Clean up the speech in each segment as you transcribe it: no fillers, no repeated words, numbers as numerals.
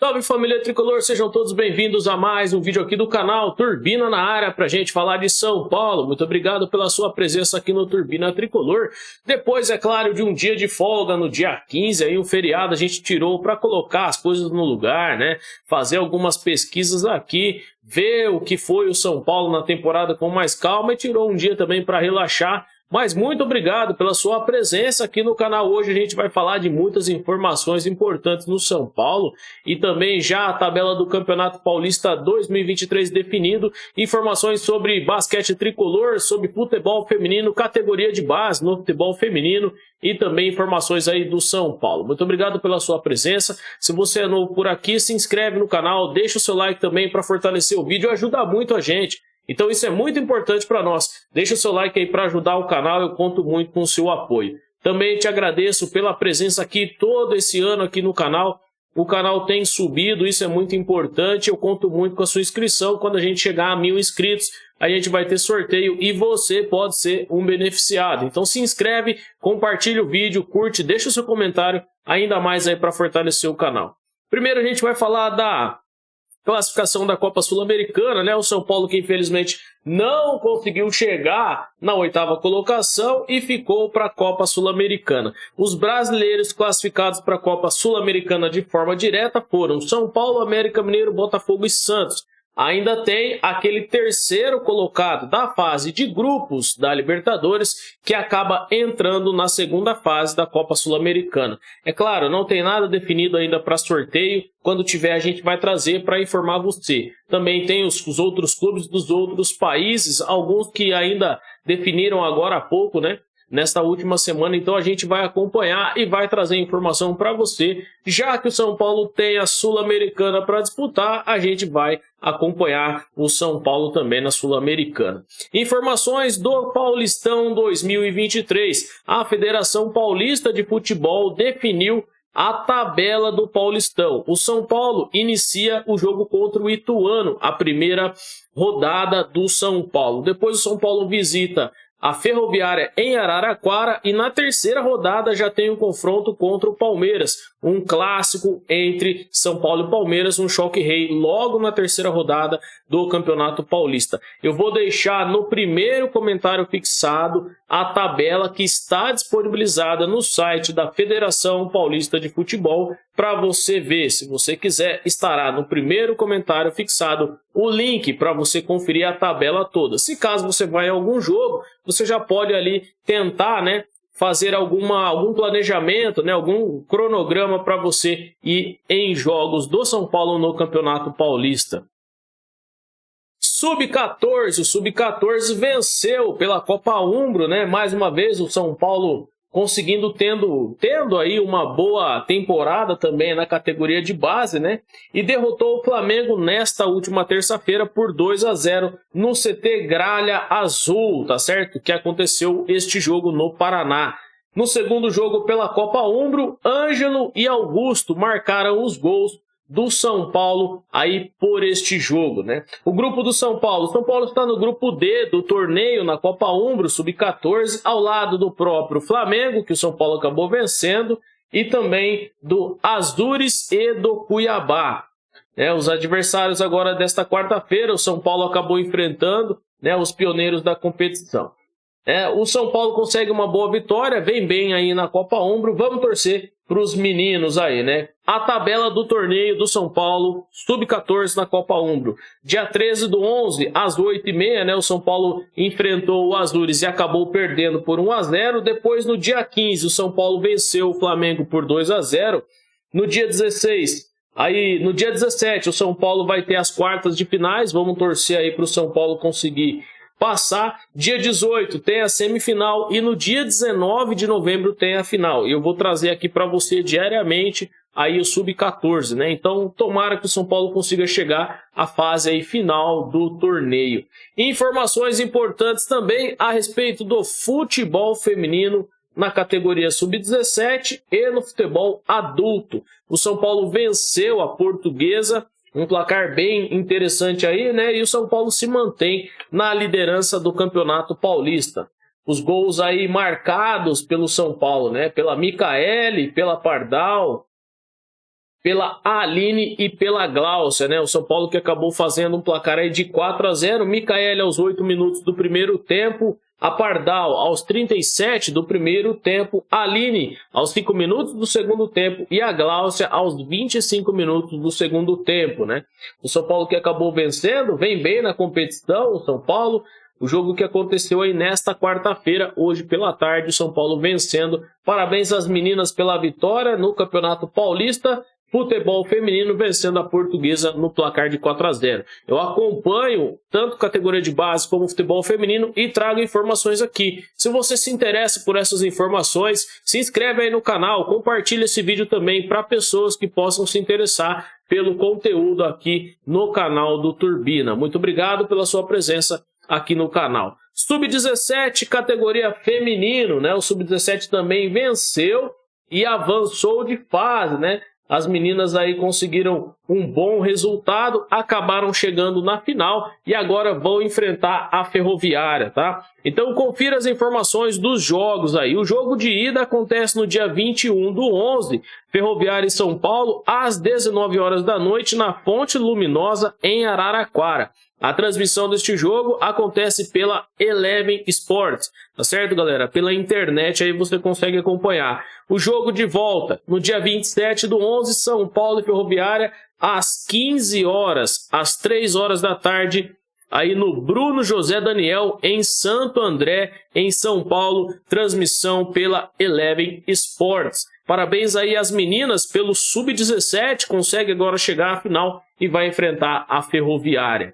Salve família tricolor, sejam todos bem-vindos a mais um vídeo aqui do canal Turbina na área pra gente falar de São Paulo. Muito obrigado pela sua presença aqui no Turbina Tricolor. Depois, é claro, de um dia de folga no dia 15, aí um feriado a gente tirou para colocar as coisas no lugar, né? Fazer algumas pesquisas aqui, ver o que foi o São Paulo na temporada com mais calma e tirou um dia também para relaxar. Mas muito obrigado pela sua presença aqui no canal. Hoje a gente vai falar de muitas informações importantes no São Paulo e também já a tabela do Campeonato Paulista 2023 definido, informações sobre basquete tricolor, sobre futebol feminino, categoria de base no futebol feminino e também informações aí do São Paulo. Muito obrigado pela sua presença. Se você é novo por aqui, se inscreve no canal, deixa o seu like também para fortalecer o vídeo, ajuda muito a gente. Então isso é muito importante para nós. Deixa o seu like aí para ajudar o canal, eu conto muito com o seu apoio. Também te agradeço pela presença aqui todo esse ano aqui no canal. O canal tem subido, isso é muito importante. Eu conto muito com a sua inscrição. Quando a gente chegar a 1000 inscritos, a gente vai ter sorteio e você pode ser um beneficiado. Então se inscreve, compartilha o vídeo, curte, deixa o seu comentário, ainda mais aí para fortalecer o canal. Primeiro a gente vai falar da classificação da Copa Sul-Americana, né? O São Paulo que infelizmente não conseguiu chegar na 8ª colocação e ficou para a Copa Sul-Americana. Os brasileiros classificados para a Copa Sul-Americana de forma direta foram São Paulo, América Mineiro, Botafogo e Santos. Ainda tem aquele terceiro colocado da fase de grupos da Libertadores que acaba entrando na segunda fase da Copa Sul-Americana. É claro, não tem nada definido ainda para sorteio. Quando tiver, a gente vai trazer para informar você. Também tem os outros clubes dos outros países, alguns que ainda definiram agora há pouco, né? Nesta última semana, então a gente vai acompanhar e vai trazer informação para você. Já que o São Paulo tem a Sul-Americana para disputar, a gente vai acompanhar o São Paulo também na Sul-Americana. Informações do Paulistão 2023. A Federação Paulista de Futebol definiu a tabela do Paulistão. O São Paulo inicia o jogo contra o Ituano, a primeira rodada do São Paulo. Depois o São Paulo visita a Ferroviária em Araraquara e na terceira rodada já tem um confronto contra o Palmeiras, um clássico entre São Paulo e Palmeiras, um choque-rei logo na terceira rodada do Campeonato Paulista. Eu vou deixar no primeiro comentário fixado a tabela que está disponibilizada no site da Federação Paulista de Futebol para você ver. Se você quiser, estará no primeiro comentário fixado o link para você conferir a tabela toda. Se caso você vai em algum jogo, você já pode ali tentar, né, fazer algum planejamento, né, algum cronograma para você ir em jogos do São Paulo no Campeonato Paulista. Sub-14, o Sub-14 venceu pela Copa Umbro, né? Mais uma vez o São Paulo tendo aí uma boa temporada também na categoria de base, né? E derrotou o Flamengo nesta última terça-feira por 2-0 no CT Gralha Azul, tá certo? Que aconteceu este jogo no Paraná. No segundo jogo pela Copa Umbro, Ângelo e Augusto marcaram os gols do São Paulo aí por este jogo, né? O grupo do São Paulo está no grupo D do torneio na Copa Umbro Sub-14, ao lado do próprio Flamengo, que o São Paulo acabou vencendo, e também do Azures e do Cuiabá. Os adversários agora desta quarta-feira, o São Paulo acabou enfrentando, né, os pioneiros da competição. O São Paulo consegue uma boa vitória, vem bem aí na Copa Umbro, vamos torcer para os meninos aí, né? A tabela do torneio do São Paulo, Sub-14 na Copa Umbro. Dia 13/11, às 8h30, né? O São Paulo enfrentou o Azures e acabou perdendo por 1-0. Depois, no dia 15, o São Paulo venceu o Flamengo por 2-0. No dia 16, no dia 17, o São Paulo vai ter as quartas de finais. Vamos torcer aí para o São Paulo conseguir passar. Dia 18 tem a semifinal e no dia 19 de novembro tem a final. E eu vou trazer aqui para você diariamente aí o Sub-14, né? Então, tomara que o São Paulo consiga chegar à fase aí final do torneio. Informações importantes também a respeito do futebol feminino na categoria Sub-17 e no futebol adulto. O São Paulo venceu a Portuguesa, um placar bem interessante aí, né? E o São Paulo se mantém na liderança do Campeonato Paulista. Os gols aí marcados pelo São Paulo, né? Pela Micaele, pela Pardal, pela Aline e pela Gláucia, né? O São Paulo que acabou fazendo um placar aí de 4-0. Micaele aos 8 minutos do primeiro tempo. A Pardal aos 37 do primeiro tempo. Aline aos 5 minutos do segundo tempo. E a Gláucia aos 25 minutos do segundo tempo, né? O São Paulo que acabou vencendo, vem bem na competição, o São Paulo. O jogo que aconteceu aí nesta quarta-feira, hoje pela tarde, o São Paulo vencendo. Parabéns às meninas pela vitória no Campeonato Paulista. Futebol feminino vencendo a Portuguesa no placar de 4-0. Eu acompanho tanto categoria de base como futebol feminino e trago informações aqui. Se você se interessa por essas informações, se inscreve aí no canal, compartilha esse vídeo também para pessoas que possam se interessar pelo conteúdo aqui no canal do Turbina. Muito obrigado pela sua presença aqui no canal. Sub-17, categoria feminino, né? O Sub-17 também venceu e avançou de fase, né? As meninas aí conseguiram um bom resultado, acabaram chegando na final e agora vão enfrentar a Ferroviária, tá? Então confira as informações dos jogos aí. O jogo de ida acontece no dia 21/11, Ferroviária e São Paulo, às 19 horas da noite, na Fonte Luminosa, em Araraquara. A transmissão deste jogo acontece pela Eleven Sports, tá certo, galera? Pela internet aí você consegue acompanhar. O jogo de volta, no dia 27/11, São Paulo e Ferroviária, às 15 horas, às 3 horas da tarde, aí no Bruno José Daniel, em Santo André, em São Paulo, transmissão pela Eleven Sports. Parabéns aí às meninas pelo Sub-17, consegue agora chegar à final e vai enfrentar a Ferroviária.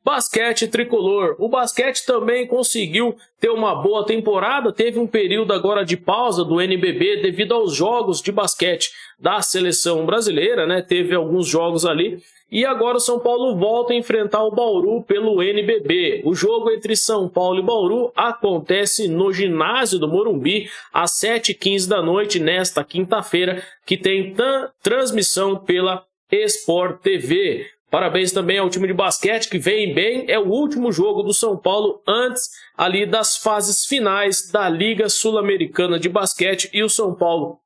Basquete tricolor. O basquete também conseguiu ter uma boa temporada, teve um período agora de pausa do NBB devido aos jogos de basquete da seleção brasileira, né? Teve alguns jogos ali e agora o São Paulo volta a enfrentar o Bauru pelo NBB. O jogo entre São Paulo e Bauru acontece no ginásio do Morumbi às 7h15 da noite nesta quinta-feira, que tem transmissão pela Sport TV. Parabéns também ao time de basquete que vem bem, é o último jogo do São Paulo antes ali das fases finais da Liga Sul-Americana de Basquete e o São Paulo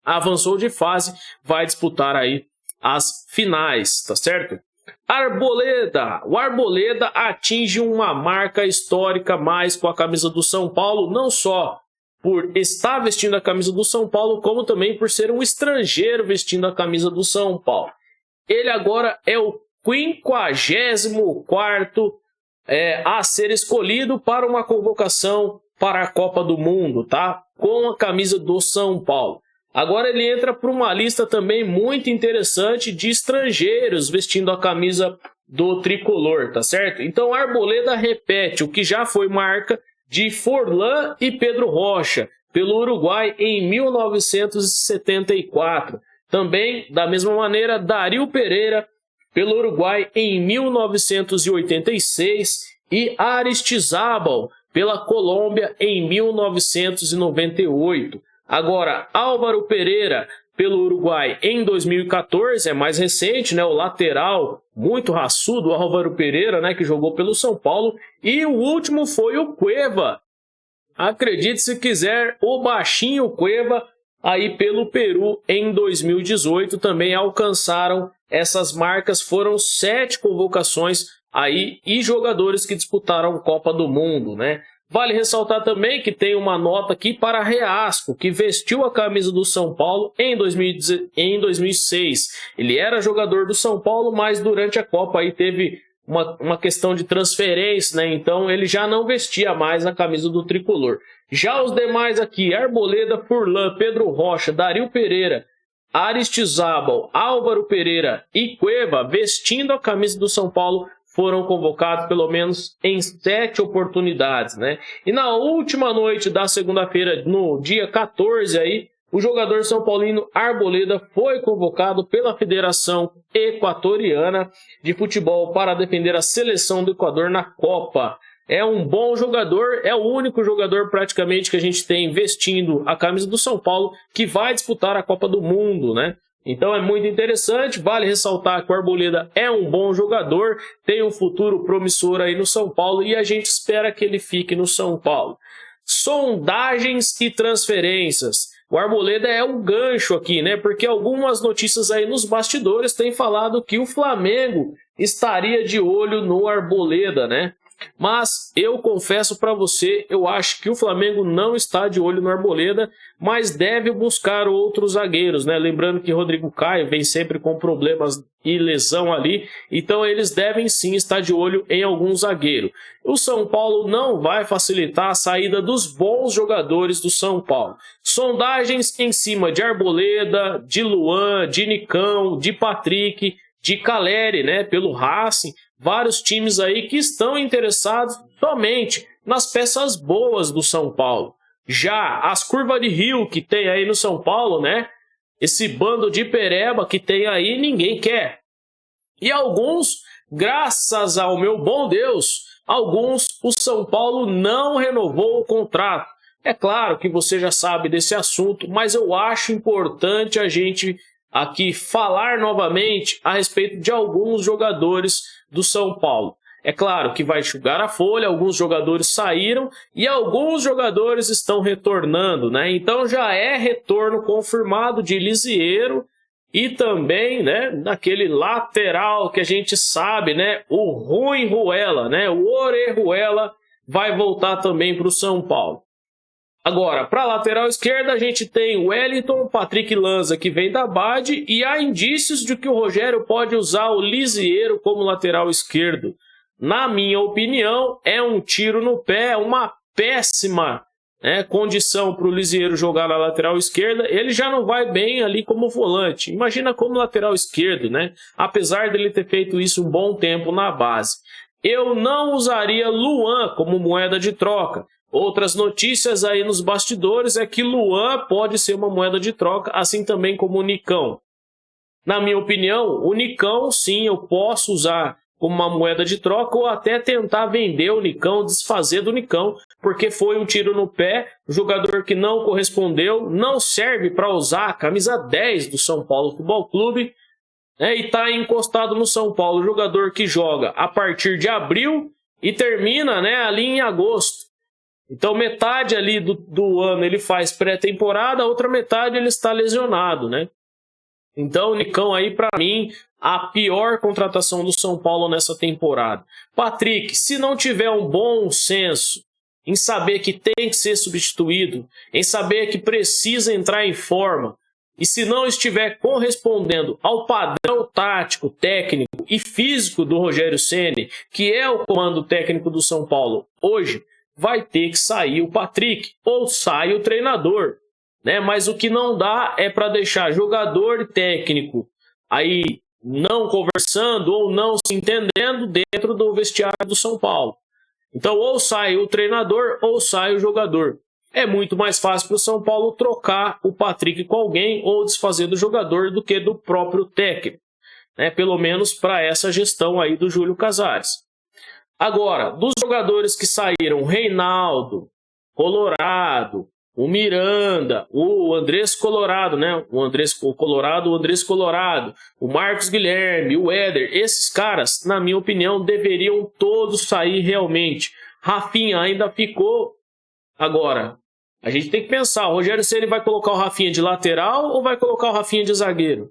avançou de fase, vai disputar aí as finais, tá certo? Arboleda, o Arboleda atinge uma marca histórica mais com a camisa do São Paulo, não só por estar vestindo a camisa do São Paulo, como também por ser um estrangeiro vestindo a camisa do São Paulo. Ele agora é o 54º a ser escolhido para uma convocação para a Copa do Mundo, tá? Com a camisa do São Paulo. Agora ele entra para uma lista também muito interessante de estrangeiros vestindo a camisa do tricolor, tá certo? Então a Arboleda repete o que já foi marca de Forlan e Pedro Rocha pelo Uruguai em 1974. Também, da mesma maneira, Dario Pereira pelo Uruguai em 1986 e Aristizábal pela Colômbia em 1998. Agora, Álvaro Pereira pelo Uruguai em 2014, é mais recente, né? O lateral muito raçudo, Álvaro Pereira, né? Que jogou pelo São Paulo. E o último foi o Cueva. Acredite se quiser, o baixinho Cueva aí pelo Peru em 2018 também alcançaram essas marcas, foram 7 convocações aí e jogadores que disputaram Copa do Mundo, né? Vale ressaltar também que tem uma nota aqui para Reasco, que vestiu a camisa do São Paulo em 2006. Ele era jogador do São Paulo, mas durante a Copa aí teve uma questão de transferência, né? Então ele já não vestia mais a camisa do tricolor. Já os demais aqui, Arboleda, Furlan, Pedro Rocha, Dario Pereira, Aristizábal, Álvaro Pereira e Cueva, vestindo a camisa do São Paulo, foram convocados pelo menos em 7 oportunidades, né? E na última noite da segunda-feira, no dia 14 aí, o jogador são paulino Arboleda foi convocado pela Federação Equatoriana de Futebol para defender a seleção do Equador na Copa. É um bom jogador, é o único jogador praticamente que a gente tem vestindo a camisa do São Paulo que vai disputar a Copa do Mundo, né? Então é muito interessante, vale ressaltar que o Arboleda é um bom jogador, tem um futuro promissor aí no São Paulo e a gente espera que ele fique no São Paulo. Sondagens e transferências. O Arboleda é um gancho aqui, né? Porque algumas notícias aí nos bastidores têm falado que o Flamengo estaria de olho no Arboleda, né? Mas eu confesso para você, eu acho que o Flamengo não está de olho no Arboleda, mas deve buscar outros zagueiros, né? Lembrando que Rodrigo Caio vem sempre com problemas e lesão ali, então eles devem sim estar de olho em algum zagueiro. O São Paulo não vai facilitar a saída dos bons jogadores do São Paulo. Sondagens em cima de Arboleda, de Luan, de Nicão, de Patrick, de Caleri, né? Pelo Racing. Vários times aí que estão interessados somente nas peças boas do São Paulo. Já as curvas de rio que tem aí no São Paulo, né? Esse bando de pereba que tem aí, ninguém quer. E alguns, graças ao meu bom Deus, alguns o São Paulo não renovou o contrato. É claro que você já sabe desse assunto, mas eu acho importante a gente aqui falar novamente a respeito de alguns jogadores do São Paulo. É claro que vai enxugar a folha, alguns jogadores saíram e alguns jogadores estão retornando, né? Então já é retorno confirmado de Lisieiro e também, né, daquele lateral que a gente sabe, né, o Ruela, né? O Orejuela vai voltar também para o São Paulo. Agora, para a lateral esquerda, a gente tem o Wellington, Patrick Lanza, que vem da Bade, e há indícios de que o Rogério pode usar o Lisieiro como lateral esquerdo. Na minha opinião, é um tiro no pé, uma péssima, né, condição para o Lisieiro jogar na lateral esquerda. Ele já não vai bem ali como volante. Imagina como lateral esquerdo, né? Apesar dele ter feito isso um bom tempo na base. Eu não usaria Luan como moeda de troca. Outras notícias aí nos bastidores é que Luan pode ser uma moeda de troca, assim também como o Nicão. Na minha opinião, o Nicão, sim, eu posso usar como uma moeda de troca ou até tentar vender o Nicão, desfazer do Nicão, porque foi um tiro no pé, jogador que não correspondeu, não serve para usar a camisa 10 do São Paulo Futebol Clube, né, e está encostado no São Paulo, jogador que joga a partir de abril e termina, né, ali em agosto. Então metade ali do ano ele faz pré-temporada, a outra metade ele está lesionado, né? Então o Nicão aí para mim a pior contratação do São Paulo nessa temporada. Patrick, se não tiver um bom senso em saber que tem que ser substituído, em saber que precisa entrar em forma, e se não estiver correspondendo ao padrão tático, técnico e físico do Rogério Ceni, que é o comando técnico do São Paulo hoje, vai ter que sair o Patrick, ou sai o treinador, né? Mas o que não dá é para deixar jogador e técnico aí não conversando ou não se entendendo dentro do vestiário do São Paulo. Então ou sai o treinador ou sai o jogador. É muito mais fácil para o São Paulo trocar o Patrick com alguém ou desfazer do jogador do que do próprio técnico, né? Pelo menos para essa gestão aí do Júlio Casares. Agora, dos jogadores que saíram, Reinaldo, Colorado, o Miranda, o Andrés Colorado, né? O Andrés Colorado, o Marcos Guilherme, o Éder, esses caras, na minha opinião, deveriam todos sair realmente. Rafinha ainda ficou. Agora, a gente tem que pensar, o Rogério Ceni vai colocar o Rafinha de lateral ou vai colocar o Rafinha de zagueiro?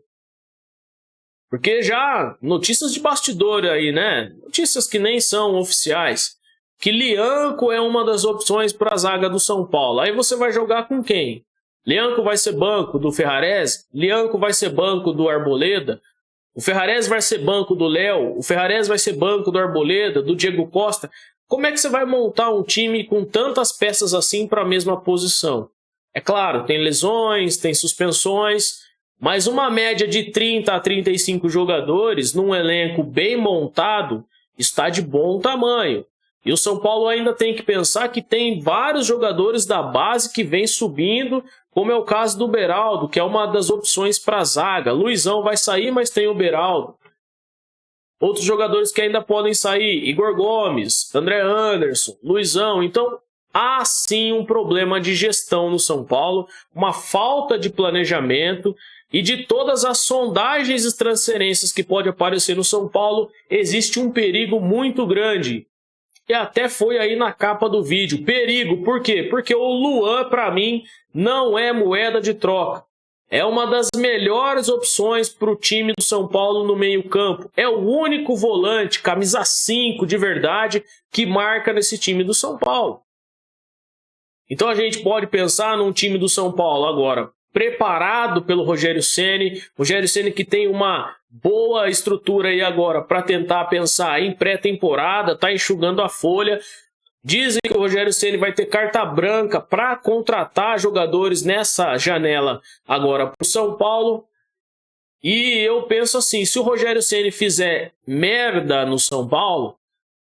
Porque já notícias de bastidor aí, né? Notícias que nem são oficiais. Que Lianco é uma das opções para a zaga do São Paulo. Aí você vai jogar com quem? Lianco vai ser banco do Ferrarese? Lianco vai ser banco do Arboleda? O Ferrarese vai ser banco do Léo? O Ferrarese vai ser banco do Arboleda, do Diego Costa? Como é que você vai montar um time com tantas peças assim para a mesma posição? É claro, tem lesões, tem suspensões, mas uma média de 30 a 35 jogadores num elenco bem montado está de bom tamanho. E o São Paulo ainda tem que pensar que tem vários jogadores da base que vem subindo, como é o caso do Beraldo, que é uma das opções para a zaga. Luizão vai sair, mas tem o Beraldo. Outros jogadores que ainda podem sair, Igor Gomes, André Anderson, Luizão. Então, há sim um problema de gestão no São Paulo, uma falta de planejamento. E de todas as sondagens e transferências que pode aparecer no São Paulo, existe um perigo muito grande. e até foi aí na capa do vídeo. Perigo, por quê? Porque o Luan, para mim, não é moeda de troca. É uma das melhores opções para o time do São Paulo no meio-campo. É o único volante, camisa 5 de verdade, que marca nesse time do São Paulo. Então a gente pode pensar num time do São Paulo agora, preparado pelo Rogério Ceni que tem uma boa estrutura aí agora para tentar pensar em pré-temporada, está enxugando a folha. Dizem que o Rogério Ceni vai ter carta branca para contratar jogadores nessa janela agora para o São Paulo. E eu penso assim, se o Rogério Ceni fizer merda no São Paulo,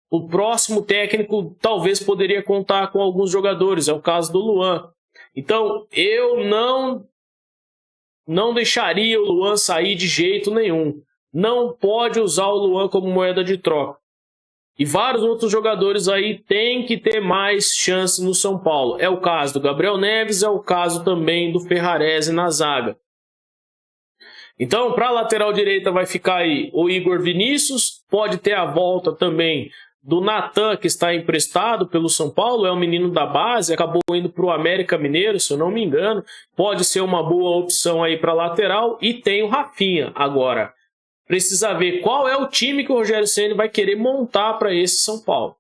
o próximo técnico talvez poderia contar com alguns jogadores, é o caso do Luan. Então eu não deixaria o Luan sair de jeito nenhum. Não pode usar o Luan como moeda de troca. E vários outros jogadores aí têm que ter mais chance no São Paulo. É o caso do Gabriel Neves, é o caso também do Ferrarese na zaga. Então, para a lateral direita vai ficar aí o Igor Vinícius, pode ter a volta também do Natan, que está emprestado pelo São Paulo, é um menino da base, acabou indo para o América Mineiro, se eu não me engano. Pode ser uma boa opção aí para lateral. E tem o Rafinha. Agora, precisa ver qual é o time que o Rogério Ceni vai querer montar para esse São Paulo.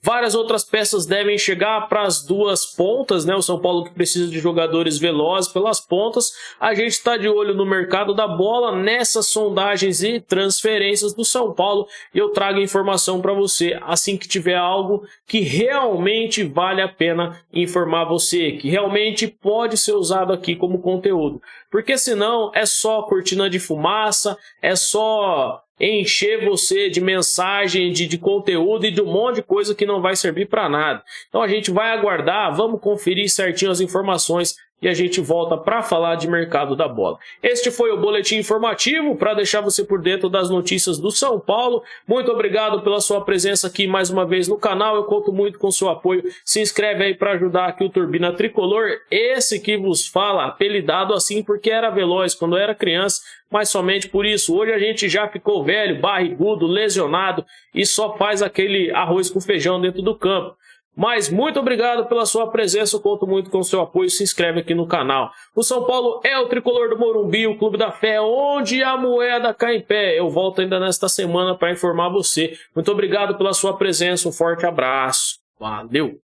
Várias outras peças devem chegar para as duas pontas, né? O São Paulo que precisa de jogadores velozes pelas pontas. A gente está de olho no mercado da bola, nessas sondagens e transferências do São Paulo. E eu trago informação para você assim que tiver algo que realmente vale a pena informar você, que realmente pode ser usado aqui como conteúdo. Porque senão é só cortina de fumaça, é só encher você de mensagem, de conteúdo e de um monte de coisa que não vai servir para nada. Então a gente vai aguardar, vamos conferir certinho as informações e a gente volta para falar de mercado da bola. Este foi o boletim informativo para deixar você por dentro das notícias do São Paulo. Muito obrigado pela sua presença aqui mais uma vez no canal. Eu conto muito com seu apoio. Se inscreve aí para ajudar aqui o Turbina Tricolor. Esse que vos fala, apelidado assim porque era veloz quando era criança, mas somente por isso. Hoje a gente já ficou velho, barrigudo, lesionado e só faz aquele arroz com feijão dentro do campo. Mas muito obrigado pela sua presença, eu conto muito com o seu apoio, se inscreve aqui no canal. O São Paulo é o tricolor do Morumbi, o Clube da Fé, onde a moeda cai em pé. Eu volto ainda nesta semana para informar você. Muito obrigado pela sua presença, um forte abraço. Valeu!